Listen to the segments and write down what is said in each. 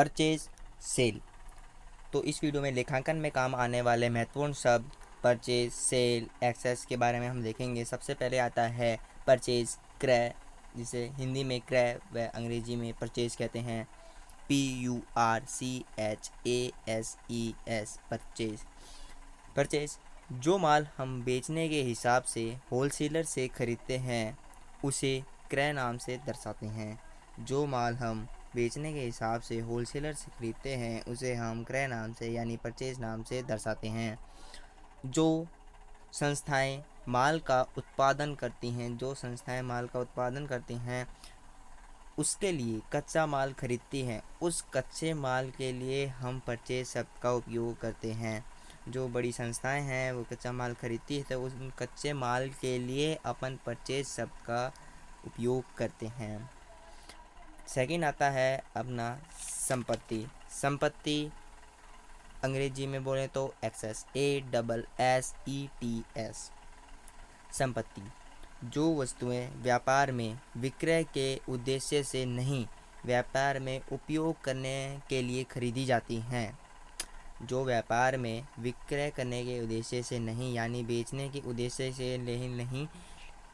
Purchase, cell. तो इस video में लेखांकन में काम आने वाले महत्वपूर्ण शब्द परचेज, सेल, एक्सेस के बारे में हम देखेंगे। सबसे पहले आता है परचेज, क्रय, जिसे हिंदी में क्रय व अंग्रेजी में परचेज कहते हैं। PURCHASES, purchase. परचेज, जो माल हम बेचने के हिसाब से होलसेलर से खरीदते हैं उसे क्रय नाम से दर्शाते हैं। जो माल हम बेचने के हिसाब से होलसेलर से खरीदते हैं उसे हम क्रय नाम से यानी परचेज नाम से दर्शाते हैं। जो संस्थाएं माल का उत्पादन करती हैं उसके लिए कच्चा माल खरीदती हैं, उस कच्चे माल के लिए हम परचेज शब्द का उपयोग करते हैं। जो बड़ी संस्थाएं हैं वो कच्चा माल खरीदती है तो उस कच्चे माल के लिए अपन परचेज शब्द का उपयोग करते हैं। सेकंड आता है अपना संपत्ति। संपत्ति अंग्रेजी में बोले तो एक्सेस, ASSETS। संपत्ति, जो वस्तुएं व्यापार में विक्रय के उद्देश्य से नहीं, व्यापार में उपयोग करने के लिए खरीदी जाती हैं। जो व्यापार में विक्रय करने के उद्देश्य से नहीं यानी बेचने के उद्देश्य से नहीं,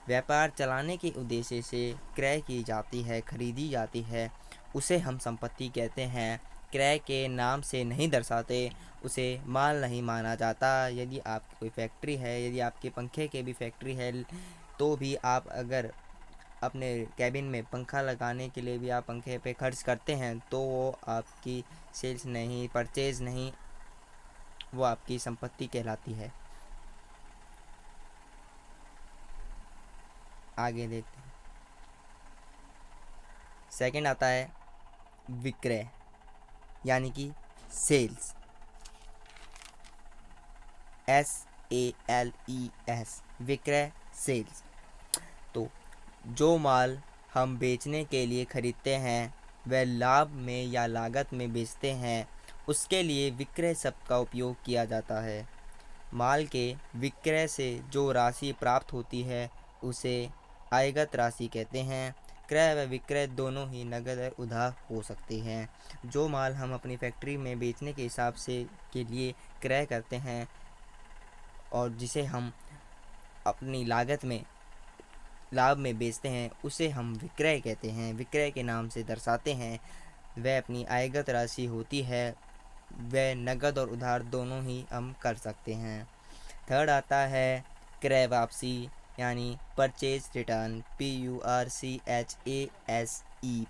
व्यापार चलाने के उद्देश्य से क्रय की जाती है, खरीदी जाती है, उसे हम संपत्ति कहते हैं। क्रय के नाम से नहीं दर्शाते, उसे माल नहीं माना जाता। यदि आपकी कोई फैक्ट्री है, यदि आपके पंखे की भी फैक्ट्री है तो भी आप अगर अपने कैबिन में पंखा लगाने के लिए भी आप पंखे पे खर्च करते हैं तो वो आपकी सेल्स नहीं, परचेज नहीं, वो आपकी संपत्ति कहलाती है। आगे देखते हैं। सेकंड आता है विक्रय यानी कि सेल्स, SALES, विक्रय, सेल्स। तो जो माल हम बेचने के लिए खरीदते हैं वह लाभ में या लागत में बेचते हैं, उसके लिए विक्रय शब्द का उपयोग किया जाता है। माल के विक्रय से जो राशि प्राप्त होती है उसे आयगत राशि कहते हैं। क्रय व विक्रय दोनों ही नगद और उधार हो सकते हैं। जो माल हम अपनी फैक्ट्री में बेचने के हिसाब से के लिए क्रय करते हैं और जिसे हम अपनी लाभ में बेचते हैं उसे हम विक्रय कहते हैं, विक्रय के नाम से दर्शाते हैं। वह अपनी आयगत राशि होती है, वह नगद और उधार दोनों ही हम कर सकते हैं। थर्ड आता है क्रय वापसी यानी purchase return, PURCHASE,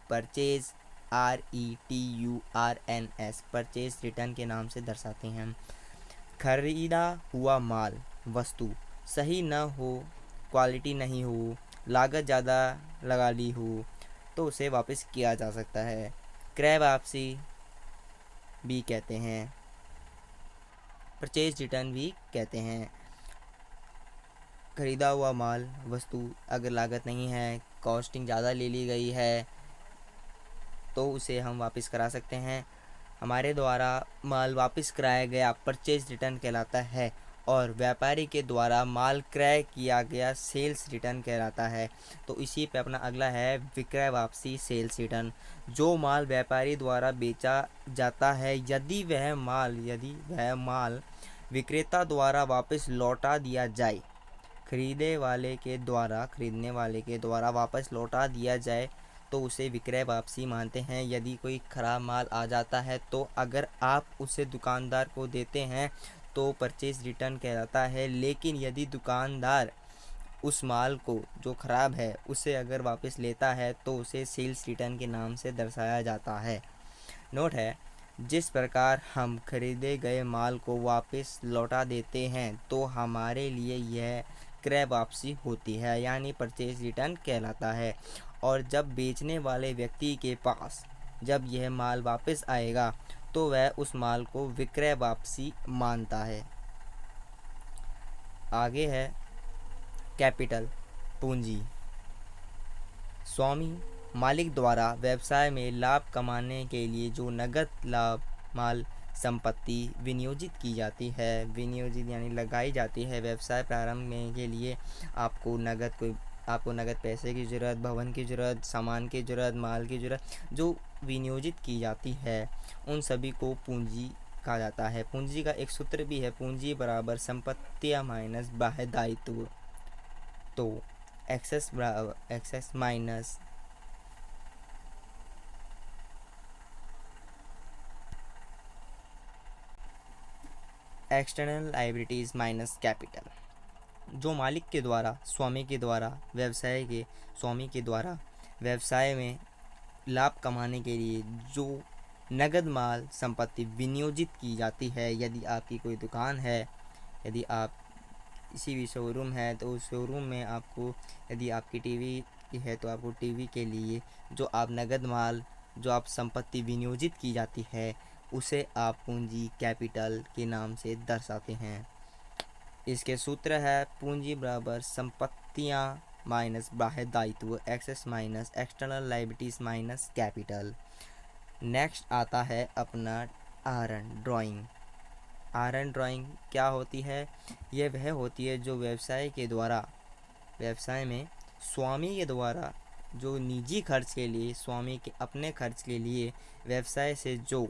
purchase, RETURNS, purchase return के नाम से दर्शाते हैं। खरीदा हुआ माल, वस्तु सही न हो, क्वालिटी नहीं हो, लागत ज़्यादा लगा ली हो तो उसे वापस किया जा सकता है। क्रय वापसी भी कहते हैं, परचेज रिटर्न भी कहते हैं। खरीदा हुआ माल, वस्तु अगर लागत नहीं है, कॉस्टिंग ज़्यादा ले ली गई है तो उसे हम वापस करा सकते हैं। हमारे द्वारा माल वापस कराया गया परचेज रिटर्न कहलाता है और व्यापारी के द्वारा माल क्रय किया गया सेल्स रिटर्न कहलाता है। तो इसी पे अपना अगला है विक्रय वापसी, सेल्स रिटर्न। जो माल व्यापारी द्वारा बेचा जाता है यदि वह माल विक्रेता द्वारा वापस लौटा दिया जाए, खरीदने वाले के द्वारा वापस लौटा दिया जाए तो उसे विक्रय वापसी मानते हैं। यदि कोई ख़राब माल आ जाता है तो अगर आप उसे दुकानदार को देते हैं तो परचेज रिटर्न कहलाता है, लेकिन यदि दुकानदार उस माल को जो ख़राब है उसे अगर वापस लेता है तो उसे सेल्स रिटर्न के नाम से दर्शाया जाता है। नोट है, जिस प्रकार हम खरीदे गए माल को वापस लौटा देते हैं तो हमारे लिए यह क्रय वापसी होती है यानी परचेज रिटर्न कहलाता है। और जब बेचने वाले व्यक्ति के पास जब यह माल वापस आएगा तो वह उस माल को विक्रय वापसी मानता है। आगे है कैपिटल, पूंजी। स्वामी मालिक द्वारा व्यवसाय में लाभ कमाने के लिए जो नगद लाभ माल संपत्ति विनियोजित की जाती है, विनियोजित यानी लगाई जाती है व्यवसाय प्रारंभ में के लिए, आपको नगद कोई आपको नगद पैसे की ज़रूरत, भवन की ज़रूरत, सामान की ज़रूरत, माल की ज़रूरत जो विनियोजित की जाती है, उन सभी को पूंजी कहा जाता है। पूंजी का एक सूत्र भी है, पूंजी बराबर संपत्तियां माइनस बाह्य दायित्व। तो excess minus external liabilities minus capital. जो मालिक के द्वारा, स्वामी के द्वारा, स्वामी के द्वारा व्यवसाय में लाभ कमाने के लिए जो नगद माल संपत्ति विनियोजित की जाती है। यदि आपकी कोई दुकान है, यदि आप किसी भी शोरूम है, तो उस शोरूम में आपको, यदि आपकी टीवी है तो आपको टीवी के लिए जो आप नगद माल, जो आप संपत्ति विनियोजित की जाती है, उसे आप पूंजी कैपिटल के नाम से दर्शाते हैं। इसके सूत्र है पूंजी बराबर संपत्तियां माइनस बाह्य दायित्व, excess minus external liabilities minus capital. Next आता है अपना आरएन ड्राइंग। आरएन ड्राइंग क्या होती है? यह वह होती है जो व्यवसाय में स्वामी के द्वारा जो निजी खर्च के लिए, स्वामी के अपने खर्च के लिए व्यवसाय से जो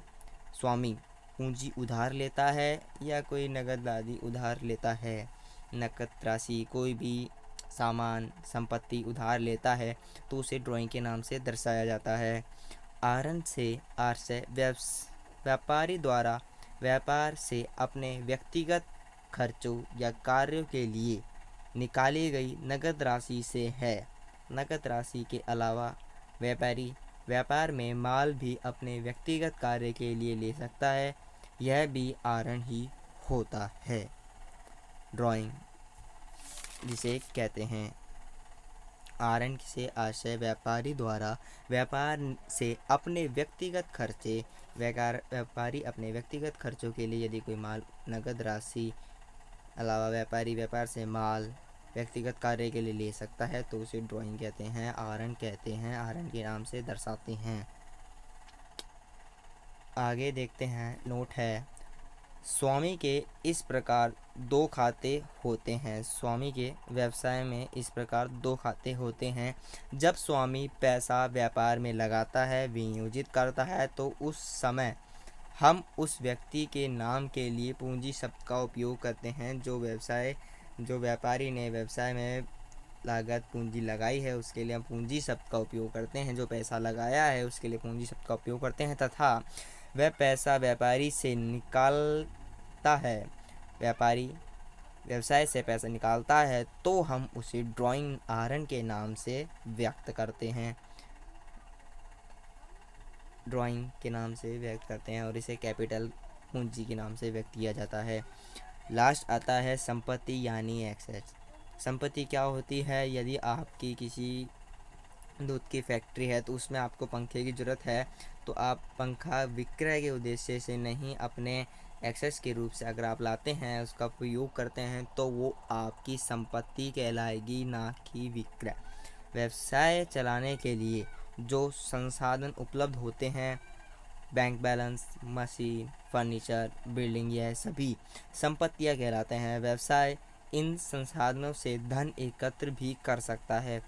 स्वामी पूंजी उधार लेता है या कोई नगद आदि उधार लेता है, नकद राशि, कोई भी सामान, संपत्ति उधार लेता है, तो उसे ड्राइंग के नाम से दर्शाया जाता है। आर से व्यापारी द्वारा व्यापार से अपने व्यक्तिगत खर्चों या कार्यों के लिए निकाली गई नकद राशि से है। नकद राशि के अलावा व्यापारी व्यापार में माल भी अपने व्यक्तिगत कार्य के लिए ले सकता है, यह भी आरएन ही होता है। ड्राइंग जिसे कहते हैं आरएन से आशय व्यापारी द्वारा व्यापार से अपने व्यक्तिगत खर्चे, व्यापारी अपने व्यक्तिगत खर्चों के लिए यदि कोई माल नगद राशि अलावा व्यापारी व्यापार से माल व्यक्तिगत कार्य के लिए ले सकता है, तो उसे ड्राइंग कहते हैं, आरएन कहते हैं, आरएन के नाम से दर्शाते हैं। आगे देखते हैं, नोट है, स्वामी के इस प्रकार दो खाते होते हैं। स्वामी के व्यवसाय में इस प्रकार दो खाते होते हैं। जब स्वामी पैसा व्यापार में लगाता है, विनियोजित करता है, तो उस समय हम उस व्यक्ति के नाम के लिए पूंजी शब्द का उपयोग करते हैं। जो व्यापारी ने व्यवसाय में लागत पूंजी लगाई है, उसके लिए हम पूंजी शब्द का उपयोग करते हैं। जो पैसा लगाया है उसके लिए पूंजी शब्द का उपयोग करते हैं, तथा वह पैसा व्यापारी से निकालता है, व्यापारी व्यवसाय से पैसा निकालता है, तो हम उसे ड्राइंग आरएन के नाम से व्यक्त करते हैं, ड्राइंग के नाम से व्यक्त करते हैं, और इसे कैपिटल पूंजी के नाम से व्यक्त किया जाता है। लास्ट आता है संपत्ति यानी एसेट्स। संपत्ति क्या होती है? यदि आपकी किसी दूध की फैक्ट्री है तो उसमें आपको पंखे की ज़रूरत है, तो आप पंखा विक्रय के उद्देश्य से नहीं, अपने एक्सेस के रूप से अगर आप लाते हैं, उसका उपयोग करते हैं, तो वो आपकी संपत्ति कहलाएगी, ना कि विक्रय। व्यवसाय चलाने के लिए जो संसाधन उपलब्ध होते हैं, bank balance, machine, furniture, building, यह सभी संपत्तियां कहलाते हैं। व्यवसाय इन संसाधनों से धन एकत्र भी कर सकता है।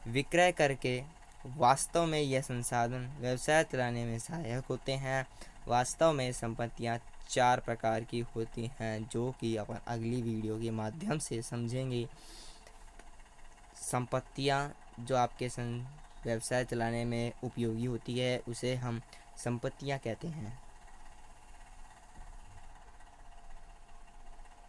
विक्रय करके वास्तव में यह संसाधन व्यवसाय चलाने में सहायक होते हैं। वास्तव में संपत्तियां 4 प्रकार की होती हैं, जो कि अपन अगली वीडियो के माध्यम से समझेंगे। संपत्तियां जो आपके व्यवसाय चलाने में उपयोगी होती है, उसे हम संपत्तियां कहते हैं।